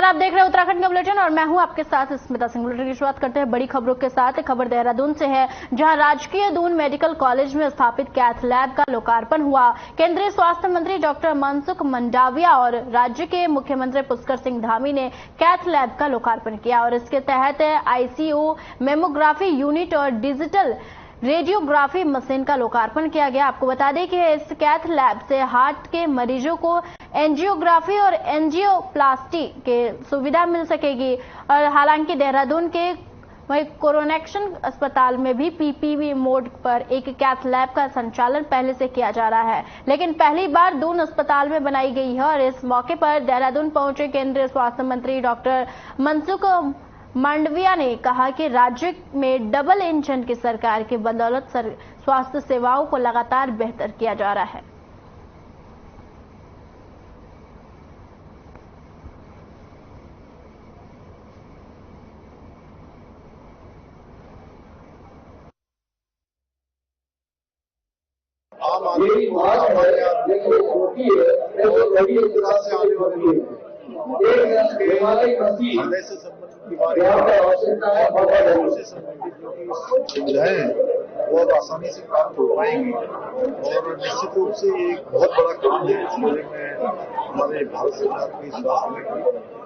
नमस्कार, आप देख रहे हैं उत्तराखंड का बुलेटिन और मैं हूं आपके साथ स्मिता सिंह। बुलेटिन की शुरुआत करते हैं बड़ी खबरों के साथ। खबर देहरादून से है, जहां राजकीय दून मेडिकल कॉलेज में स्थापित कैथ लैब का लोकार्पण हुआ। केंद्रीय स्वास्थ्य मंत्री डॉक्टर मनसुख मंडाविया और राज्य के मुख्यमंत्री पुष्कर सिंह धामी ने कैथ लैब का लोकार्पण किया और इसके तहत आईसीयू, मेमोग्राफी यूनिट और डिजिटल रेडियोग्राफी मशीन का लोकार्पण किया गया। आपको बता दें कि इस कैथ लैब से हार्ट के मरीजों को एंजियोग्राफी और एंजियोप्लास्टी के सुविधा मिल सकेगी। और हालांकि देहरादून के वहीं कोरोनेक्शन अस्पताल में भी पीपीवी मोड पर एक कैथ लैब का संचालन पहले से किया जा रहा है, लेकिन पहली बार दून अस्पताल में बनाई गई है। और इस मौके पर देहरादून पहुंचे केंद्रीय स्वास्थ्य मंत्री डॉक्टर मनसुख मांडविया ने कहा कि राज्य में डबल इंजन की सरकार की बदौलत स्वास्थ्य सेवाओं को लगातार बेहतर किया जा रहा है। आम आदमी हमारे हृदय से संबंधित बीमारियां से संबंधित जो सुविधाएं बहुत आसानी से प्राप्त हो पाएंगी और निश्चित रूप से ये एक बहुत बड़ा काम है। इस बारे में हमारे भारत सरकार की स्वास्थ्य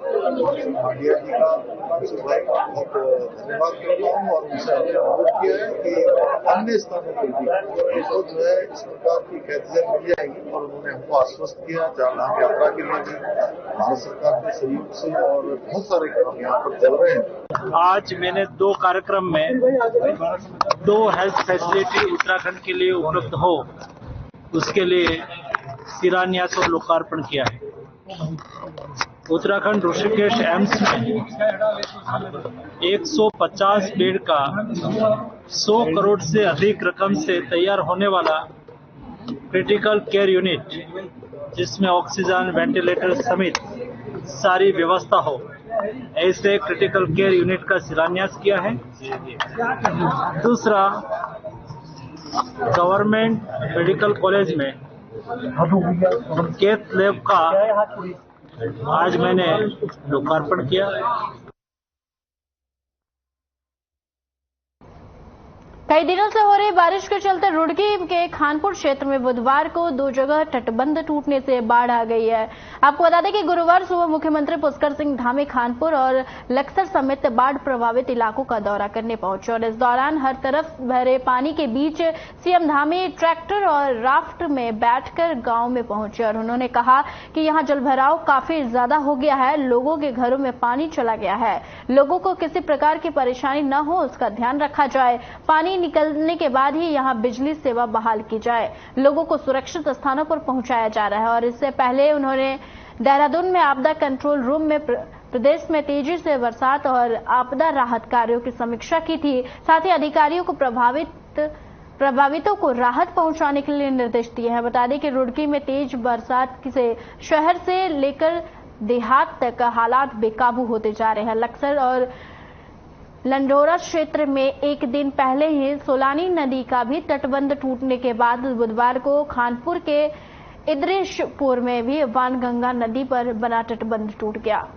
मंत्री मांडिया जी का, मनसुख भाई का बहुत धन्यवाद करता हूँ और उनसे हमने अनुरोध किया है कि अन्य स्थानों पर भी तो जो है इस प्रकार की कैथ लैब मिल जाएगी और उन्होंने हमको आश्वस्त किया चारधाम यात्रा के लिए भी भारत सरकार के सहयोग से और बहुत सारे काम यहाँ पर चल रहे हैं। आज मैंने 2 कार्यक्रम में 2 हेल्थ फैसिलिटी उत्तराखंड के लिए उपलब्ध हो उसके लिए शिलान्यास और लोकार्पण किया है। उत्तराखंड ऋषिकेश एम्स में 150 बेड का 100 करोड़ से अधिक रकम से तैयार होने वाला क्रिटिकल केयर यूनिट, जिसमें ऑक्सीजन, वेंटिलेटर समेत सारी व्यवस्था हो, ऐसे क्रिटिकल केयर यूनिट का शिलान्यास किया है। दूसरा, गवर्नमेंट मेडिकल कॉलेज में कैथ लैब का आज मैंने लोकार्पण किया। कई दिनों से हो रही बारिश के चलते रुड़की के खानपुर क्षेत्र में बुधवार को 2 जगह तटबंध टूटने से बाढ़ आ गई है। आपको बता दें कि गुरुवार सुबह मुख्यमंत्री पुष्कर सिंह धामी खानपुर और लक्सर समेत बाढ़ प्रभावित इलाकों का दौरा करने पहुंचे और इस दौरान हर तरफ भरे पानी के बीच सीएम धामी ट्रैक्टर और राफ्ट में बैठकर गांव में पहुंचे और उन्होंने कहा कि यहां जलभराव काफी ज्यादा हो गया है, लोगों के घरों में पानी चला गया है, लोगों को किसी प्रकार की परेशानी न हो उसका ध्यान रखा जाए, पानी निकलने के बाद ही यहां बिजली सेवा बहाल की जाए, लोगों को सुरक्षित स्थानों पर पहुंचाया जा रहा है। और इससे पहले उन्होंने देहरादून में आपदा कंट्रोल रूम में प्रदेश में तेजी से बरसात और आपदा राहत कार्यों की समीक्षा की थी। साथ ही अधिकारियों को प्रभावितों को राहत पहुंचाने के लिए निर्देश दिए हैं। बता दें कि रुड़की में तेज बरसात से शहर से लेकर देहात तक हालात बेकाबू होते जा रहे हैं। लक्सर और लंडोरा क्षेत्र में एक दिन पहले ही सोलानी नदी का भी तटबंध टूटने के बाद बुधवार को खानपुर के इद्रिशपुर में भी वानगंगा नदी पर बना तटबंध टूट गया।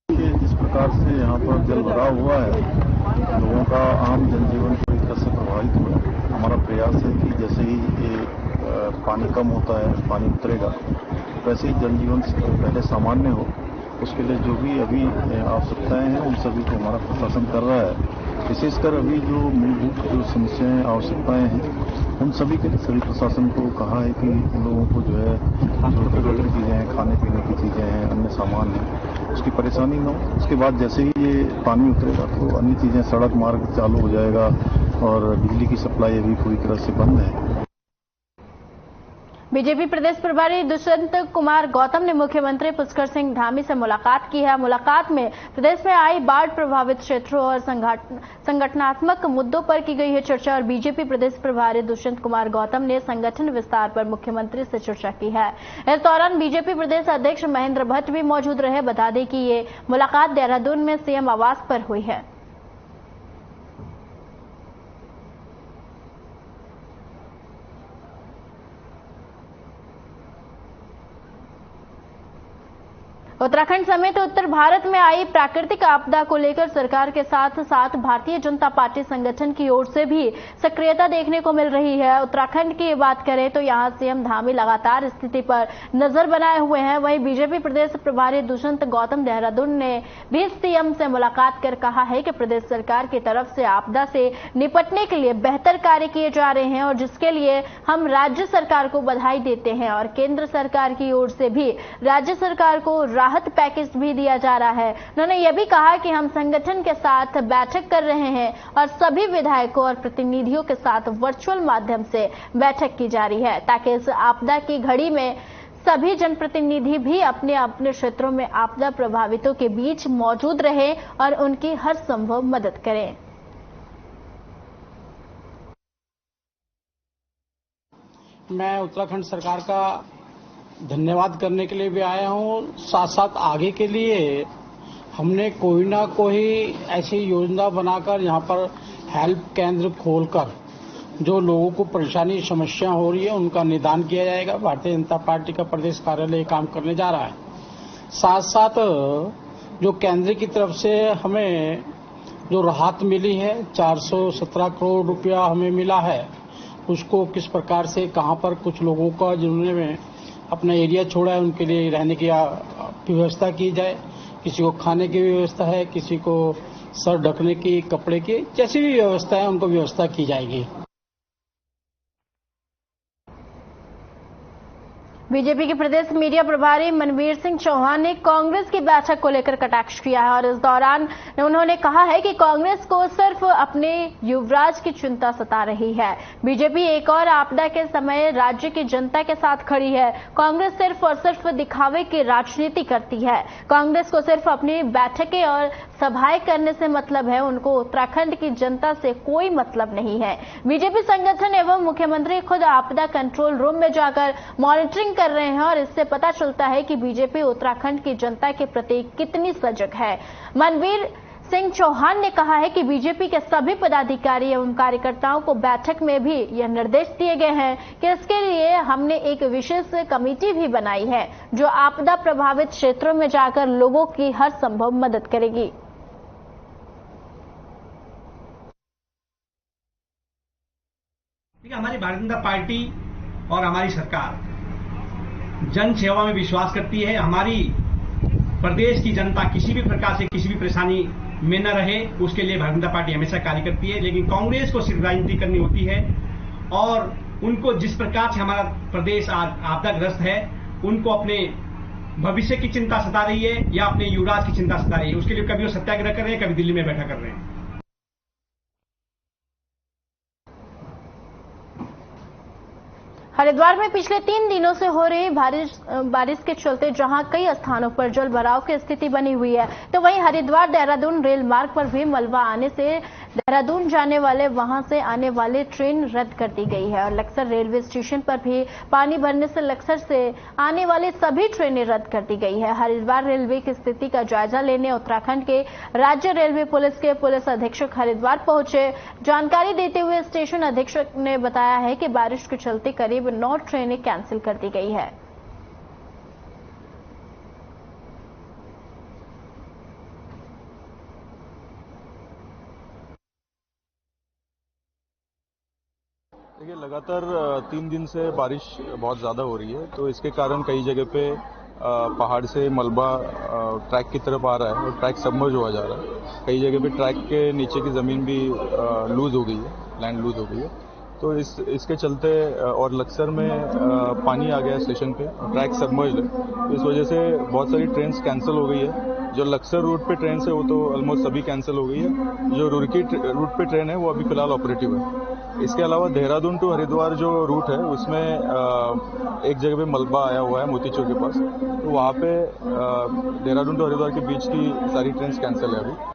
जिस प्रकार से यहाँ पर जलभराव हुआ है, लोगों का आम जनजीवन पूरी तरह से प्रभावित हुआ। हमारा प्रयास है कि जैसे ही पानी कम होता है, पानी उतरेगा, वैसे ही जनजीवन पहले सामान्य हो, उसके लिए जो भी अभी आवश्यकताएं हैं उन सभी को हमारा प्रशासन कर रहा है। विशेषकर अभी जो मूलभूत जो समस्याएं, आवश्यकताएं हैं, उन सभी के लिए सभी प्रशासन को कहा है कि लोगों को जो है छोटी चीजें हैं, खाने पीने की चीजें हैं, अन्य सामान है, उसकी परेशानी न हो। उसके बाद जैसे ही ये पानी उतरेगा तो अन्य चीजें, सड़क मार्ग चालू हो जाएगा और बिजली की सप्लाई अभी पूरी तरह से बंद है। बीजेपी प्रदेश प्रभारी दुष्यंत कुमार गौतम ने मुख्यमंत्री पुष्कर सिंह धामी से मुलाकात की है। मुलाकात में प्रदेश में आई बाढ़ प्रभावित क्षेत्रों और संगठनात्मक मुद्दों पर की गई है चर्चा और बीजेपी प्रदेश प्रभारी दुष्यंत कुमार गौतम ने संगठन विस्तार पर मुख्यमंत्री से चर्चा की है। इस दौरान बीजेपी प्रदेश अध्यक्ष महेंद्र भट्ट भी मौजूद रहे। बता दें कि ये मुलाकात देहरादून में सीएम आवास पर हुई है। उत्तराखंड समेत उत्तर भारत में आई प्राकृतिक आपदा को लेकर सरकार के साथ साथ भारतीय जनता पार्टी संगठन की ओर से भी सक्रियता देखने को मिल रही है। उत्तराखंड की बात करें तो यहां सीएम धामी लगातार स्थिति पर नजर बनाए हुए हैं। वहीं बीजेपी प्रदेश प्रभारी दुष्यंत गौतम देहरादून ने भी सीएम से मुलाकात कर कहा है कि प्रदेश सरकार की तरफ से आपदा से निपटने के लिए बेहतर कार्य किए जा रहे हैं और जिसके लिए हम राज्य सरकार को बधाई देते हैं और केंद्र सरकार की ओर से भी राज्य सरकार को राहत पैकेज भी दिया जा रहा है। उन्होंने यह भी कहा कि हम संगठन के साथ बैठक कर रहे हैं और सभी विधायकों और प्रतिनिधियों के साथ वर्चुअल माध्यम से बैठक की जा रही है ताकि इस आपदा की घड़ी में सभी जनप्रतिनिधि भी अपने अपने क्षेत्रों में आपदा प्रभावितों के बीच मौजूद रहे और उनकी हर संभव मदद करें। मैं उत्तराखंड सरकार का धन्यवाद करने के लिए भी आया हूँ। साथ साथ आगे के लिए हमने कोई ना कोई ऐसी योजना बनाकर यहाँ पर हेल्प केंद्र खोलकर जो लोगों को परेशानी समस्या हो रही है उनका निदान किया जाएगा। भारतीय जनता पार्टी का प्रदेश कार्यालय काम करने जा रहा है। साथ साथ जो केंद्र की तरफ से हमें जो राहत मिली है 417 करोड़ रुपया हमें मिला है, उसको किस प्रकार से कहाँ पर कुछ लोगों का जिन्होंने अपना एरिया छोड़ा है उनके लिए रहने की व्यवस्था की जाए। किसी को खाने की व्यवस्था है, किसी को सर ढकने की, कपड़े की, जैसी भी व्यवस्था है उनको व्यवस्था की जाएगी। बीजेपी के प्रदेश मीडिया प्रभारी मनवीर सिंह चौहान ने कांग्रेस की बैठक को लेकर कटाक्ष किया है और इस दौरान उन्होंने कहा है कि कांग्रेस को सिर्फ अपने युवराज की चिंता सता रही है। बीजेपी एक और आपदा के समय राज्य की जनता के साथ खड़ी है। कांग्रेस सिर्फ और सिर्फ दिखावे की राजनीति करती है। कांग्रेस को सिर्फ अपनी बैठकें और सभाएं करने से मतलब है, उनको उत्तराखंड की जनता से कोई मतलब नहीं है। बीजेपी संगठन एवं मुख्यमंत्री खुद आपदा कंट्रोल रूम में जाकर मॉनिटरिंग कर रहे हैं और इससे पता चलता है कि बीजेपी उत्तराखंड की जनता के प्रति कितनी सजग है। मनवीर सिंह चौहान ने कहा है कि बीजेपी के सभी पदाधिकारी एवं कार्यकर्ताओं को बैठक में भी यह निर्देश दिए गए हैं कि इसके लिए हमने एक विशेष कमेटी भी बनाई है जो आपदा प्रभावित क्षेत्रों में जाकर लोगों की हर संभव मदद करेगी। हमारी भारतीय जनता पार्टी और हमारी सरकार जन सेवा में विश्वास करती है। हमारी प्रदेश की जनता किसी भी प्रकार से किसी भी परेशानी में न रहे, उसके लिए भारतीय जनता पार्टी हमेशा कार्य करती है। लेकिन कांग्रेस को सिर्फ राजनीति करनी होती है और उनको जिस प्रकार से हमारा प्रदेश आज आपदाग्रस्त है, उनको अपने भविष्य की चिंता सता रही है या अपने युवराज की चिंता सता रही है। उसके लिए कभी वो सत्याग्रह कर रहे हैं, कभी दिल्ली में बैठा कर रहे हैं। हरिद्वार में पिछले 3 दिनों से हो रही बारिश के चलते जहां कई स्थानों पर जल भराव की स्थिति बनी हुई है, तो वहीं हरिद्वार देहरादून रेल मार्ग पर भी मलबा आने से देहरादून जाने वाले वहां से आने वाली ट्रेन रद्द कर दी गई है और लक्सर रेलवे स्टेशन पर भी पानी भरने से लक्सर से आने वाली सभी ट्रेनें रद्द कर दी गई है। हरिद्वार रेलवे की स्थिति का जायजा लेने उत्तराखंड के राज्य रेलवे पुलिस के पुलिस अधीक्षक हरिद्वार पहुंचे। जानकारी देते हुए स्टेशन अधीक्षक ने बताया है कि बारिश के चलते करीब 9 ट्रेनें कैंसिल कर दी गई है। देखिए, लगातार 3 दिन से बारिश बहुत ज़्यादा हो रही है, तो इसके कारण कई जगह पे पहाड़ से मलबा ट्रैक की तरफ आ रहा है और ट्रैक सबमर्ज हुआ जा रहा है। कई जगह पे ट्रैक के नीचे की ज़मीन भी लूज हो गई है, लैंड लूज हो गई है। तो इसके चलते और लक्सर में पानी आ गया स्टेशन पे, ट्रैक सबमर्ज्ड है। इस वजह से बहुत सारी ट्रेन कैंसिल हो गई है। जो लक्सर रूट पे ट्रेन है वो तो ऑलमोस्ट सभी कैंसिल हो गई है। जो रुड़की रूट पे ट्रेन है वो अभी फिलहाल ऑपरेटिव है। इसके अलावा देहरादून टू हरिद्वार जो रूट है उसमें एक जगह पे मलबा आया हुआ है मोतीचूर के पास, तो वहाँ पे देहरादून टू हरिद्वार के बीच की सारी ट्रेन कैंसिल है अभी।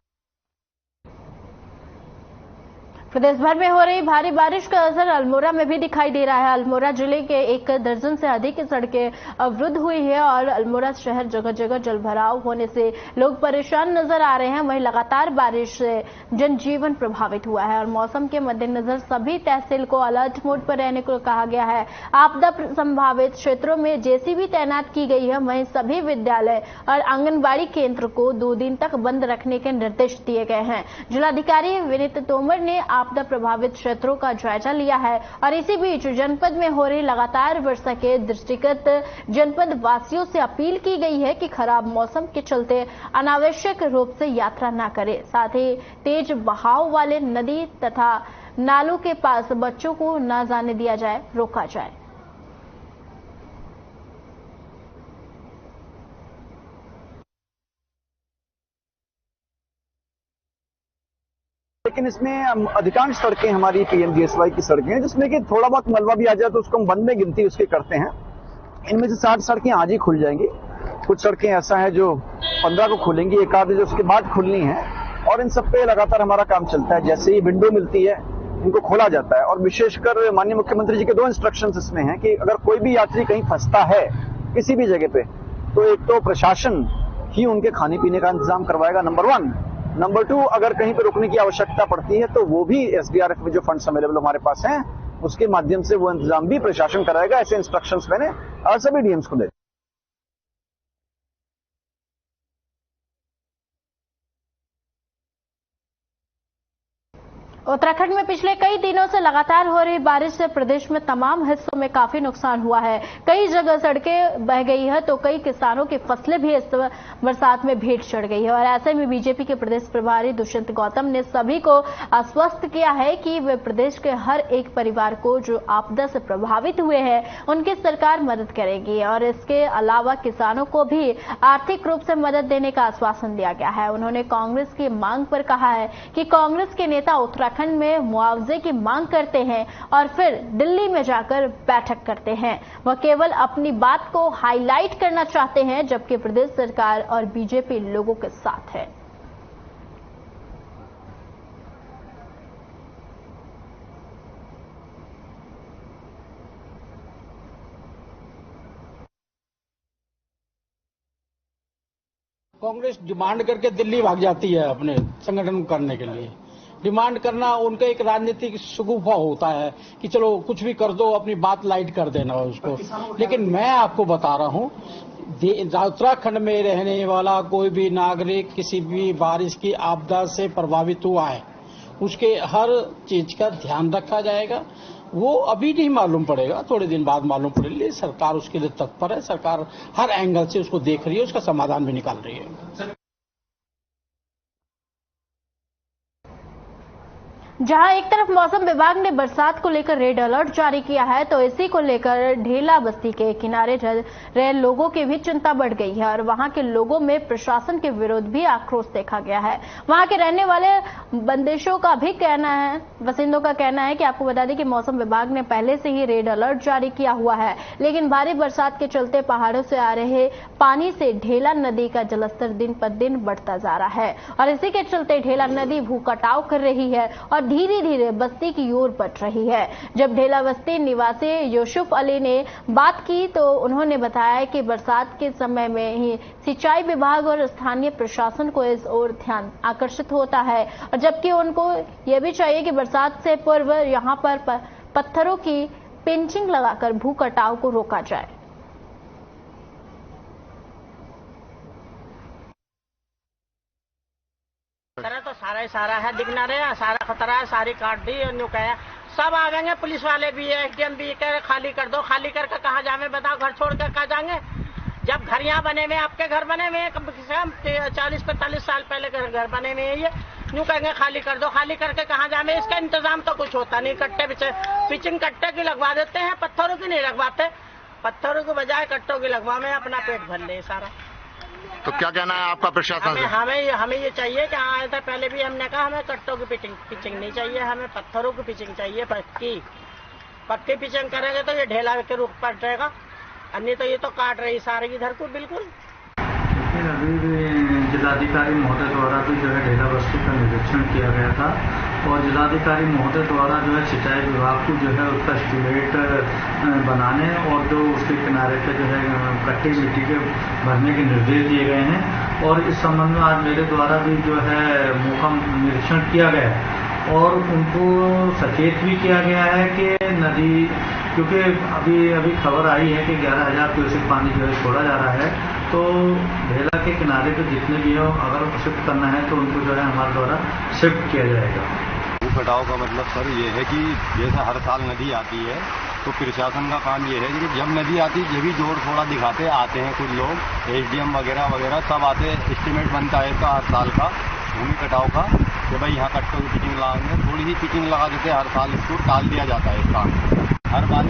प्रदेश भर में हो रही भारी बारिश का असर अल्मोड़ा में भी दिखाई दे रहा है। अल्मोड़ा जिले के 1 दर्जन से अधिक सड़कें अवरुद्ध हुई है और अल्मोड़ा शहर जगह जगह जलभराव होने से लोग परेशान नजर आ रहे हैं। वहीं लगातार बारिश से जनजीवन प्रभावित हुआ है और मौसम के मद्देनजर सभी तहसील को अलर्ट मोड पर रहने को कहा गया है। आपदा संभावित क्षेत्रों में जेसीबी तैनात की गई है। वहीं सभी विद्यालय और आंगनबाड़ी केंद्र को 2 दिन तक बंद रखने के निर्देश दिए गए हैं। जिलाधिकारी विनीत तोमर ने आपदा प्रभावित क्षेत्रों का जायजा लिया है और इसी बीच जनपद में हो रही लगातार वर्षा के दृष्टिगत जनपद वासियों से अपील की गई है कि खराब मौसम के चलते अनावश्यक रूप से यात्रा न करें। साथ ही तेज बहाव वाले नदी तथा नालों के पास बच्चों को न जाने दिया जाए, रोका जाए। लेकिन इसमें अधिकांश सड़कें हमारी पीएमजीएसवाई की सड़कें हैं, जिसमें कि थोड़ा बहुत मलबा भी आ जाए तो उसको हम बंद में गिनती उसके करते हैं। इनमें से 60 सड़कें आज ही खुल जाएंगी। कुछ सड़कें ऐसा है जो 15 को खुलेंगी, एक आध जो उसके बाद खुलनी है, और इन सब पे लगातार हमारा काम चलता है। जैसे ही विंडो मिलती है इनको खोला जाता है। और विशेषकर माननीय मुख्यमंत्री जी के 2 इंस्ट्रक्शंस इसमें हैं कि अगर कोई भी यात्री कहीं फंसता है किसी भी जगह पे, तो एक तो प्रशासन ही उनके खाने पीने का इंतजाम करवाएगा, नंबर 1। नंबर 2, अगर कहीं पर रुकने की आवश्यकता पड़ती है तो वो भी एसडीआरएफ में जो फंड्स अवेलेबल हमारे पास हैं उसके माध्यम से वो इंतजाम भी प्रशासन कराएगा। ऐसे इंस्ट्रक्शंस मैंने सभी डीएम्स को दे। उत्तराखंड में पिछले कई दिनों से लगातार हो रही बारिश से प्रदेश में तमाम हिस्सों में काफी नुकसान हुआ है। कई जगह सड़कें बह गई है तो कई किसानों की फसलें भी इस बरसात में भीड़ चढ़ गई है। और ऐसे में बीजेपी के प्रदेश प्रभारी दुष्यंत गौतम ने सभी को आश्वस्त किया है कि वे प्रदेश के हर एक परिवार को जो आपदा से प्रभावित हुए हैं उनकी सरकार मदद करेगी और इसके अलावा किसानों को भी आर्थिक रूप से मदद देने का आश्वासन दिया गया है। उन्होंने कांग्रेस की मांग पर कहा है कि कांग्रेस के नेता उत्तराखंड में मुआवजे की मांग करते हैं और फिर दिल्ली में जाकर बैठक करते हैं। वह केवल अपनी बात को हाईलाइट करना चाहते हैं, जबकि प्रदेश सरकार और बीजेपी लोगों के साथ है। कांग्रेस डिमांड करके दिल्ली भाग जाती है अपने संगठन करने के लिए। डिमांड करना उनका एक राजनीतिक शगुफा होता है कि चलो कुछ भी कर दो, अपनी बात लाइट कर देना उसको। लेकिन मैं आपको बता रहा हूं, उत्तराखंड में रहने वाला कोई भी नागरिक किसी भी बारिश की आपदा से प्रभावित हुआ है, उसके हर चीज का ध्यान रखा जाएगा। वो अभी नहीं मालूम पड़ेगा, थोड़े दिन बाद मालूम पड़ेगा। सरकार उसके लिए तत्पर है। सरकार हर एंगल से उसको देख रही है, उसका समाधान भी निकाल रही है। जहां एक तरफ मौसम विभाग ने बरसात को लेकर रेड अलर्ट जारी किया है, तो इसी को लेकर ढेला बस्ती के किनारे रह रहे लोगों की भी चिंता बढ़ गई है और वहां के लोगों में प्रशासन के विरोध भी आक्रोश देखा गया है। वहां के रहने वाले बंदिशों का भी कहना है, बासिंदों का कहना है कि आपको बता दें कि मौसम विभाग ने पहले से ही रेड अलर्ट जारी किया हुआ है, लेकिन भारी बरसात के चलते पहाड़ों से आ रहे पानी से ढेला नदी का जलस्तर दिन पर दिन बढ़ता जा रहा है और इसी के चलते ढेला नदी भू कटाव कर रही है और धीरे धीरे बस्ती की ओर बढ़ रही है। जब ढेला बस्ती निवासी यूसुफ अली ने बात की तो उन्होंने बताया कि बरसात के समय में ही सिंचाई विभाग और स्थानीय प्रशासन को इस ओर ध्यान आकर्षित होता है और जबकि उनको यह भी चाहिए कि बरसात से पूर्व यहां पर पत्थरों की पिंचिंग लगाकर भू कटाव को रोका जाए। तो सारा ही सारा है, दिखना रहे, सारा खतरा है, सारी काट दी और न्यू कहा सब आ गएंगे, पुलिस वाले भी है, एसडीएम भी कह रहे खाली कर दो। खाली करके कहाँ जावे बताओ, घर छोड़ कर कहाँ जाएंगे? जब घर यहाँ बने हुए, आपके घर बने हुए कम से कम 40-45 साल पहले घर बने हुए ये न्यू कहेंगे खाली कर दो। खाली करके कहाँ जावे? इसका इंतजाम तो कुछ होता नहीं। कट्टे पिचिंग कट्टे की लगवा देते हैं, पत्थरों की नहीं लगवाते। पत्थरों के बजाय कट्टों की लगवा में अपना पेट भर ले सारा। तो क्या कहना है आपका प्रशासन से? हमें ये चाहिए कि आए थे पहले भी हमने कहा हमें कट्टों की पिचिंग नहीं चाहिए, हमें पत्थरों की पिचिंग चाहिए। पक्की पिचिंग करेंगे तो ये ढेला के रूप पर रहेगा, अन्य तो ये तो काट रही सारी इधर को बिल्कुल। अभी भी जिलाधिकारी महोदय द्वारा भी जो है ढेला बस्ती का निरीक्षण किया गया था और जिलाधिकारी महोदय द्वारा जो है सिंचाई विभाग को जो है उसका एस्टीमेट बनाने और जो उसके किनारे पे जो है कट्टी मिट्टी के भरने के निर्देश दिए गए हैं। और इस संबंध में आज मेरे द्वारा भी जो है मौका निरीक्षण किया गया और उनको सचेत भी किया गया है कि नदी, क्योंकि अभी खबर आई है कि 11,000 क्यूसेक पानी जो है छोड़ा जा रहा है, तो ढेला के किनारे पे जितने भी हो अगर शिफ्ट करना है तो उनको जो है हमारे द्वारा शिफ्ट किया जाएगा। भू कटाव का मतलब सर ये है कि जैसा हर साल नदी आती है तो प्रशासन का काम ये है कि जब नदी आती है ये भी जोर थोड़ा दिखाते आते हैं कुछ लोग, एसडीएम वगैरह सब आते हैं, एस्टीमेट बनता है इसका हर साल का भूमि कटाव का कि भाई यहाँ कट्टों की पिचिंग लगाएंगे, थोड़ी सी पिचिंग लगा देते हैं, हर साल इसको टाल दिया जाता है इस काम। हर बार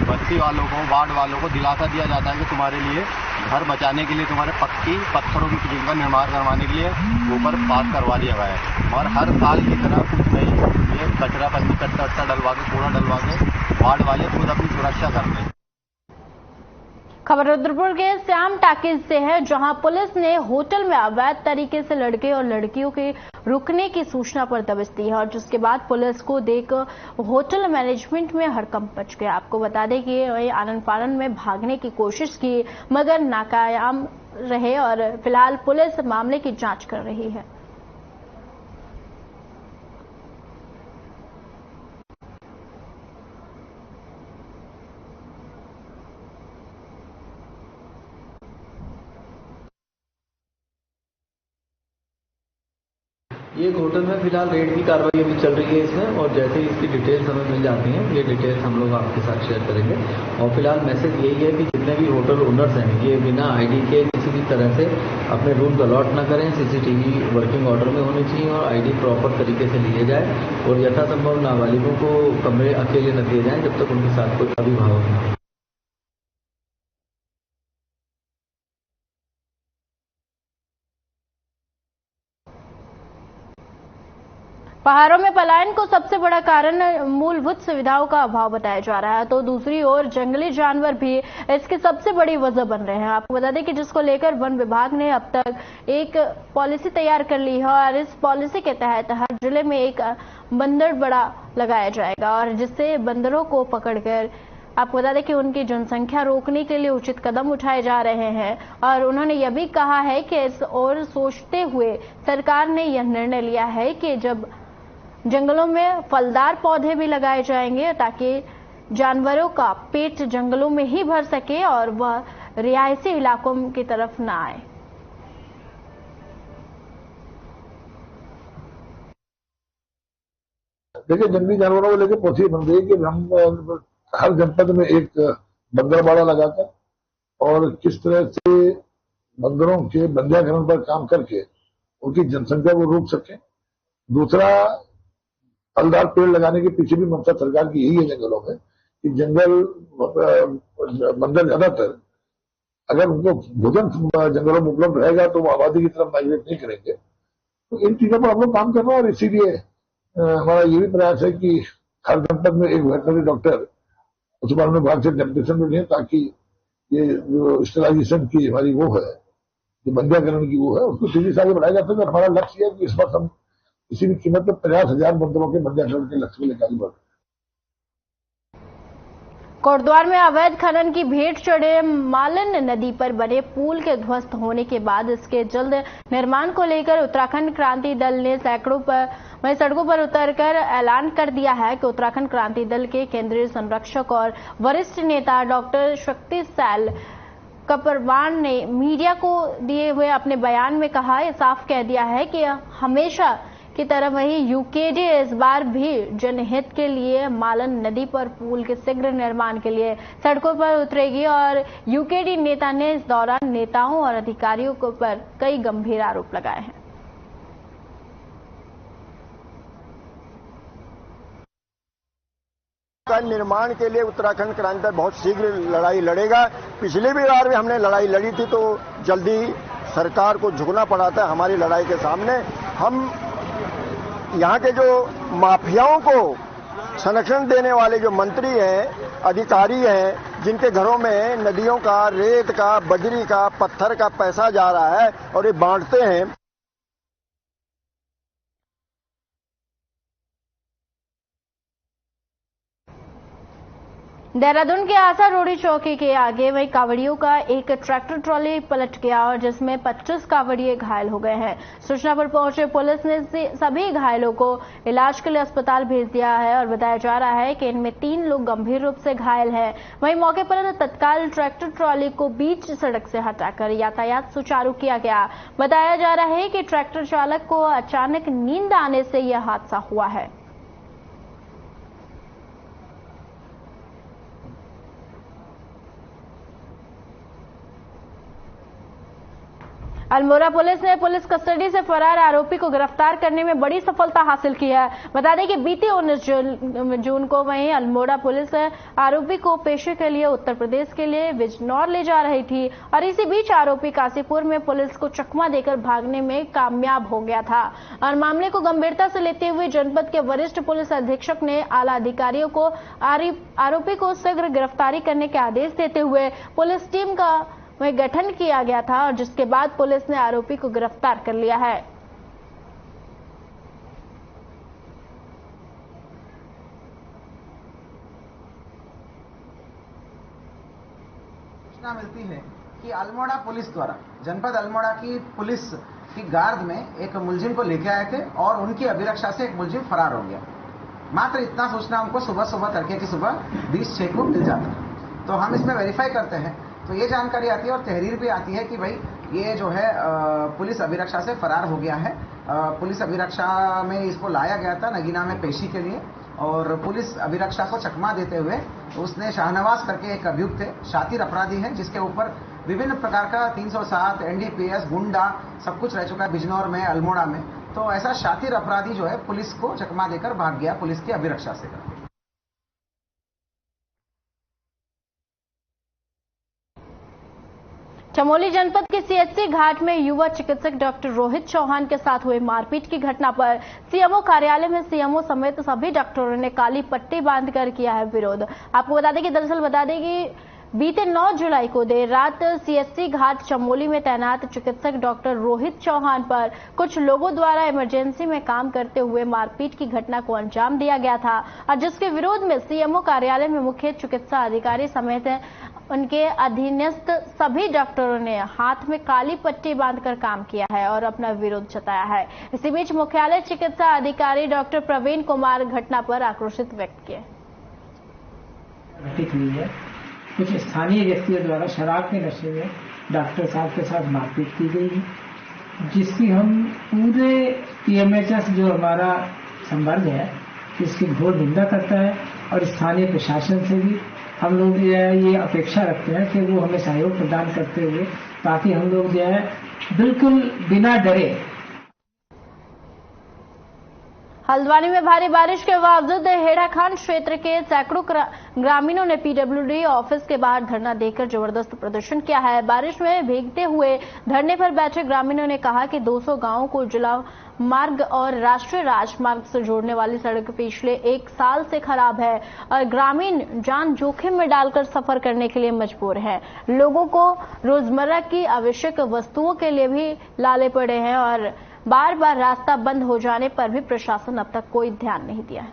बस्ती वालों को, वार्ड वालों को दिलासा दिया जाता है कि तुम्हारे लिए घर बचाने के लिए तुम्हारे पत्थरों की पिचिंग का निर्माण करवाने के लिए ऊपर पास करवा दिया गया है। और हर साल की तरह कुछ नहीं, ये कचरा बंदी कट्टा डलवा के, कूड़ा डलवा के वार्ड वाले खुद अपनी सुरक्षा करते हैं। खबर रुद्रपुर के श्याम टाकीज से है, जहां पुलिस ने होटल में अवैध तरीके से लड़के और लड़कियों के रुकने की सूचना पर दबिश दी है और जिसके बाद पुलिस को देख होटल मैनेजमेंट में हड़कंप मच गया। आपको बता दें कि आनन फानन में भागने की कोशिश की मगर नाकाम रहे और फिलहाल पुलिस मामले की जांच कर रही है। ये एक होटल में फिलहाल रेड की कार्रवाई अभी चल रही है इसमें, और जैसे ही इसकी डिटेल्स हमें मिल जाती हैं ये डिटेल्स हम लोग आपके साथ शेयर करेंगे। और फिलहाल मैसेज यही है कि जितने भी होटल ओनर्स हैं ये बिना आईडी के किसी भी तरह से अपने रूम अलॉट न करें, सीसीटीवी वर्किंग ऑर्डर में होनी चाहिए और आईडी प्रॉपर तरीके से लिए जाए और यथासंभव नाबालिगों को कमरे अकेले न दिए जाएं जब तक उनके साथ कोई अभिभावक न हो। पहाड़ों में पलायन को सबसे बड़ा कारण मूलभूत सुविधाओं का अभाव बताया जा रहा है, तो दूसरी ओर जंगली जानवर भी इसकी सबसे बड़ी वजह बन रहे हैं। आपको बता दें कि जिसको लेकर वन विभाग ने अब तक एक पॉलिसी तैयार कर ली है और इस पॉलिसी के तहत हर जिले में एक बंदर बड़ा लगाया जाएगा और जिससे बंदरों को पकड़कर आपको बता दें कि उनकी जनसंख्या रोकने के लिए उचित कदम उठाए जा रहे हैं। और उन्होंने यह भी कहा है कि इस ओर सोचते हुए सरकार ने यह निर्णय लिया है कि जब जंगलों में फलदार पौधे भी लगाए जाएंगे ताकि जानवरों का पेट जंगलों में ही भर सके और वह रिहायशी इलाकों की तरफ न आए। देखिए, जंगली जानवरों को लेकर पॉलिसी बन रही है कि हम हर जनपद में एक बंदरबाड़ा लगाकर और किस तरह से बंदरों के बंध्याकरण पर काम करके उनकी जनसंख्या को रोक सकें। दूसरा, फलदार पेड़ लगाने के पीछे भी मंशा सरकार की यही है जंगलों में कि जंगल बंदर ज्यादातर अगर उनको भोजन जंगलों में उपलब्ध रहेगा तो वो आबादी की तरफ माइग्रेट नहीं करेंगे। तो इन चीजों पर हम लोग काम कर रहे हैं और इसीलिए हमारा ये भी प्रयास है कि हर जनपद में एक वेटनरी डॉक्टर उस बारे में विभाग से डेपुटेशन में लें ताकि ये जो स्टेलाइजेशन की हमारी वो है, जो बंध्याकरण की वो है, उसको तेजी से आगे बढ़ाया जा सके। हमारा लक्ष्य है कि इस बार हम किसी भी कीमत पर 50,000 बंदरों के बंध्याकरण के लक्ष्य को लेकर आगे बढ़ रहे हैं। कोटद्वार में अवैध खनन की भेंट चढ़े मालन नदी पर बने पुल के ध्वस्त होने के बाद इसके जल्द निर्माण को लेकर उत्तराखंड क्रांति दल ने सड़कों पर उतरकर ऐलान कर दिया है कि उत्तराखंड क्रांति दल के केंद्रीय संरक्षक और वरिष्ठ नेता डॉक्टर शक्ति सैल कपरवान ने मीडिया को दिए हुए अपने बयान में कहा, साफ कह दिया है कि हमेशा की तरह वही यूकेडी इस बार भी जनहित के लिए मालन नदी पर पुल के शीघ्र निर्माण के लिए सड़कों पर उतरेगी और यूकेडी नेता ने इस दौरान नेताओं और अधिकारियों पर कई गंभीर आरोप लगाए हैं। का निर्माण के लिए उत्तराखंड क्रांति दल बहुत शीघ्र लड़ाई लड़ेगा। पिछली भी बार भी हमने लड़ाई लड़ी थी तो जल्दी सरकार को झुकना पड़ा था हमारी लड़ाई के सामने। हम यहाँ के जो माफियाओं को संरक्षण देने वाले जो मंत्री हैं, अधिकारी हैं, जिनके घरों में नदियों का, रेत का, बजरी का, पत्थर का पैसा जा रहा है और ये बांटते हैं। देहरादून के आशा रोडी चौकी के आगे वही कांवड़ियों का एक ट्रैक्टर ट्रॉली पलट गया और जिसमें 25 कांवड़िए घायल हो गए हैं। सूचना पर पहुंचे पुलिस ने सभी घायलों को इलाज के लिए अस्पताल भेज दिया है और बताया जा रहा है कि इनमें 3 लोग गंभीर रूप से घायल हैं। वहीं मौके पर तत्काल ट्रैक्टर ट्रॉली को बीच सड़क से हटाकर यातायात सुचारू किया गया। बताया जा रहा है कि ट्रैक्टर चालक को अचानक नींद आने से यह हादसा हुआ है। अल्मोड़ा पुलिस ने पुलिस कस्टडी से फरार आरोपी को गिरफ्तार करने में बड़ी सफलता हासिल की है। बता दें कि बीते 19 जून को वहीं अल्मोड़ा पुलिस आरोपी को पेशे के लिए उत्तर प्रदेश के लिए बिजनौर ले जा रही थी और इसी बीच आरोपी काशीपुर में पुलिस को चकमा देकर भागने में कामयाब हो गया था और मामले को गंभीरता से लेते हुए जनपद के वरिष्ठ पुलिस अधीक्षक ने आला अधिकारियों को आरोपी को शीघ्र गिरफ्तारी करने के आदेश देते हुए पुलिस टीम का वहीं गठन किया गया था और जिसके बाद पुलिस ने आरोपी को गिरफ्तार कर लिया है। सूचना मिलती है कि अल्मोड़ा पुलिस द्वारा जनपद अल्मोड़ा की पुलिस की गार्ड में एक मुलजिम को लेके आए थे और उनकी अभिरक्षा से एक मुलजिम फरार हो गया। मात्र इतना सूचना हमको सुबह तड़के की सुबह 20/6 को मिल जाता है। तो हम इसमें वेरीफाई करते हैं तो ये जानकारी आती है और तहरीर भी आती है कि भाई ये जो है पुलिस अभिरक्षा से फरार हो गया है। पुलिस अभिरक्षा में इसको लाया गया था नगीना में पेशी के लिए और पुलिस अभिरक्षा को चकमा देते हुए उसने शाहनवाज करके एक अभियुक्त है, शातिर अपराधी है, जिसके ऊपर विभिन्न प्रकार का 307 NDPS गुंडा सब कुछ रह चुका है बिजनौर में, अल्मोड़ा में। तो ऐसा शातिर अपराधी जो है पुलिस को चकमा देकर भाग गया पुलिस की अभिरक्षा से। चमोली जनपद के CHC घाट में युवा चिकित्सक डॉक्टर रोहित चौहान के साथ हुई मारपीट की घटना पर CMO कार्यालय में CMO समेत सभी डॉक्टरों ने काली पट्टी बांधकर किया है विरोध। आपको बता दें कि बीते 9 जुलाई को देर रात CHC घाट चमोली में तैनात चिकित्सक डॉक्टर रोहित चौहान पर कुछ लोगों द्वारा इमरजेंसी में काम करते हुए मारपीट की घटना को अंजाम दिया गया था और जिसके विरोध में CMO कार्यालय में मुख्य चिकित्सा अधिकारी समेत उनके अधीनस्थ सभी डॉक्टरों ने हाथ में काली पट्टी बांधकर काम किया है और अपना विरोध जताया है। इसी बीच मुख्यालय चिकित्सा अधिकारी डॉक्टर प्रवीण कुमार घटना पर आक्रोशित व्यक्त किए। कुछ स्थानीय व्यक्तियों द्वारा शराब के नशे में डॉक्टर साहब के साथ मारपीट की गई है, जिसकी हम पूरे PMHS जो हमारा संवर्ग है इसकी घोर निंदा करता है और स्थानीय प्रशासन से भी हम लोग जो है ये अपेक्षा रखते हैं कि वो हमें सहयोग प्रदान करते हुए ताकि हम लोग जो है बिल्कुल बिना डरे। हल्द्वानी में भारी बारिश के बावजूद हेड़ाखान क्षेत्र के सैकड़ों ग्रामीणों ने PWD ऑफिस के बाहर धरना देकर जबरदस्त प्रदर्शन किया है। बारिश में भीगते हुए धरने पर बैठे ग्रामीणों ने कहा कि 200 गांवों को जिला मार्ग और राष्ट्रीय राजमार्ग से जोड़ने वाली सड़क पिछले 1 साल से खराब है और ग्रामीण जान जोखिम में डालकर सफर करने के लिए मजबूर हैं। लोगों को रोजमर्रा की आवश्यक वस्तुओं के लिए भी लाले पड़े हैं और बार बार रास्ता बंद हो जाने पर भी प्रशासन अब तक कोई ध्यान नहीं दिया है।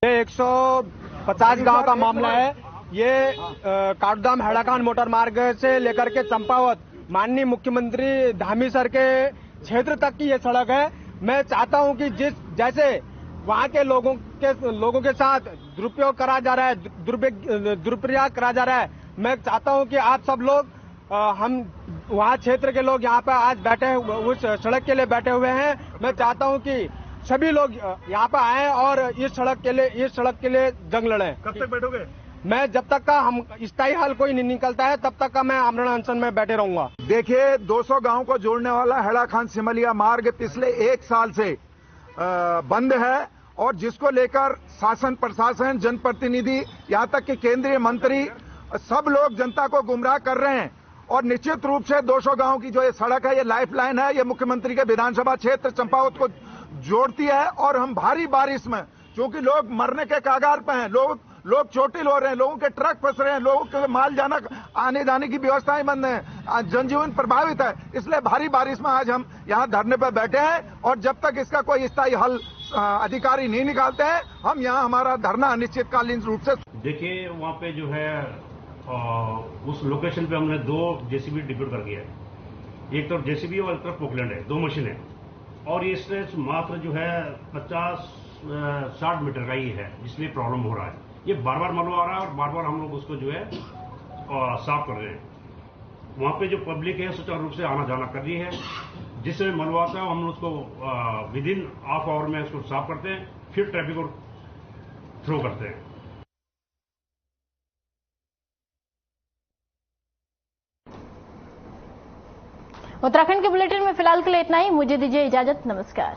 ये 150 गांव का मामला है। ये काठगोदाम हेड़ाखान मोटर मार्ग से लेकर के चंपावत माननीय मुख्यमंत्री धामी सर के क्षेत्र तक की ये सड़क है। मैं चाहता हूं कि जैसे वहां के लोगों के साथ दुरुपयोग करा जा रहा है, दुरुपयोग करा जा रहा है, मैं चाहता हूं कि आप सब लोग हम वहां क्षेत्र के लोग यहाँ पे आज बैठे उस सड़क के लिए बैठे हुए हैं। मैं चाहता हूं कि सभी लोग यहाँ पे आए और इस सड़क के लिए जंग लड़ें। कब तक बैठोगे? मैं जब तक का हम स्थायी हल कोई नहीं निकलता है तब तक का मैं आमरण अनशन में बैठे रहूंगा। देखिए 200 गांव को जोड़ने वाला हेड़ाखान सिमलिया मार्ग पिछले 1 साल से बंद है और जिसको लेकर शासन प्रशासन जनप्रतिनिधि यहाँ तक कि केंद्रीय मंत्री सब लोग जनता को गुमराह कर रहे हैं और निश्चित रूप से 200 गांव की जो ये सड़क है, ये लाइफलाइन है, ये मुख्यमंत्री के विधानसभा क्षेत्र चंपावत को जोड़ती है। और हम भारी बारिश में, क्योंकि लोग मरने के कगार पे हैं, लोग चोटिल हो रहे हैं, लोगों के ट्रक फंस रहे हैं, लोगों के माल जाना आने जाने की व्यवस्थाएं बंद हैं, जनजीवन प्रभावित है, इसलिए भारी बारिश में आज हम यहाँ धरने पर बैठे हैं। और जब तक इसका कोई स्थायी हल अधिकारी नहीं निकालते हैं, हम यहाँ हमारा धरना अनिश्चितकालीन रूप से। देखिए, वहाँ पे जो है उस लोकेशन पे हमने 2 जेसीबी डिप्यूट कर दिया है। एक तरफ जेसीबी और एक तरफ पोकलैंड है, 2 मशीन है। और ये स्ट्रेच मात्र जो है 50-60 मीटर का ही है, जिसलिए प्रॉब्लम हो रहा है। ये बार बार मलबा आ रहा है और बार बार हम लोग उसको जो है साफ कर रहे हैं। वहाँ पे जो पब्लिक है सुचारू रूप से आना जाना कर रही है। जिस समय मलबा आता है हम उसको विद इन हाफ आवर में उसको साफ करते हैं, फिर ट्रैफिक को थ्रो करते हैं। उत्तराखंड के बुलेटिन में फिलहाल के लिए इतना ही। मुझे दीजिए इजाजत। नमस्कार।